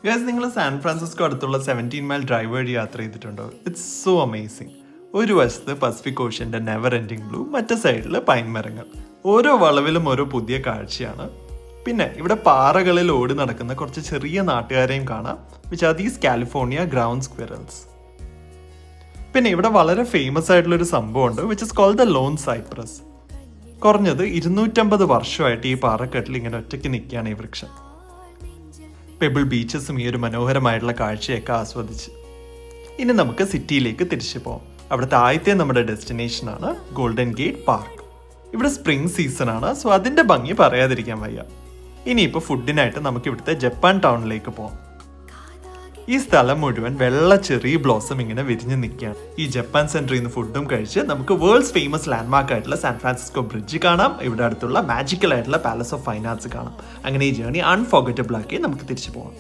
Guys, നിങ്ങൾ San Francisco അടുത്തുള്ള 17 mile drive വഴി യാത്ര ചെയ്തിട്ടുണ്ടോ? It's so amazing. ഒരു വശത്ത് പസഫിക് ഓഷ്യൻ്റെ നെവർ എൻഡിങ് ബ്ലൂ, മറ്റേ സൈഡിൽ പൈൻ മരങ്ങൾ. ഓരോ വളവിലും ഓരോ പുതിയ കാഴ്ചയാണ്. പിന്നെ ഇവിടെ പാറകളിൽ ഓടി നടക്കുന്ന കുറച്ച് ചെറിയ നാട്ടുകാരെയും കാണാം, which are these California ground squirrels. പിന്നെ ഇവിടെ വളരെ ഫേമസ് ആയിട്ടുള്ളൊരു സംഭവമുണ്ട്, which is called the lone cypress. കുറഞ്ഞത് 250 വർഷമായിട്ട് ഈ പാറക്കെട്ടിൽ ഇങ്ങനെ ഒറ്റയ്ക്ക് നിൽക്കുകയാണ് ഈ വൃക്ഷം. പെബിൾ ബീച്ചസും ഈ ഒരു മനോഹരമായിട്ടുള്ള കാഴ്ചയൊക്കെ ആസ്വദിച്ച് ഇനി നമുക്ക് സിറ്റിയിലേക്ക് തിരിച്ചു പോകാം. അവിടുത്തെ ആദ്യത്തെ നമ്മുടെ ഡെസ്റ്റിനേഷനാണ് ഗോൾഡൻ ഗേറ്റ് പാർക്ക്. ഇവിടെ സ്പ്രിംഗ് സീസണാണ്, സോ അതിൻ്റെ ഭംഗി പറയാതിരിക്കാൻ വയ്യ. ഇനിയിപ്പോൾ ഫുഡിനായിട്ട് നമുക്ക് ഇവിടുത്തെ ജപ്പാൻ ടൗണിലേക്ക് പോകാം. ഈ സ്ഥലം മുഴുവൻ വെള്ള ചെറി ബ്ലോസം ഇങ്ങനെ വിരിഞ്ഞ് നിൽക്കുകയാണ്. ഈ ജപ്പാൻ സെൻറ്ററിൽ നിന്ന് ഫുഡും കഴിച്ച് നമുക്ക് വേൾഡ്സ് ഫേമസ് ലാൻഡ്മാർക്ക് ആയിട്ടുള്ള സാൻ ഫ്രാൻസിസ്കോ ബ്രിഡ്ജ് കാണാം. ഇവിടെ അടുത്തുള്ള മാജിക്കൽ ആയിട്ടുള്ള പാലസ് ഓഫ് ഫൈൻ ആർട്സ് കാണാം. അങ്ങനെ ഈ ജേർണി അൺഫോർഗറ്റബിൾ ആക്കി നമുക്ക് തിരിച്ചു പോകാം.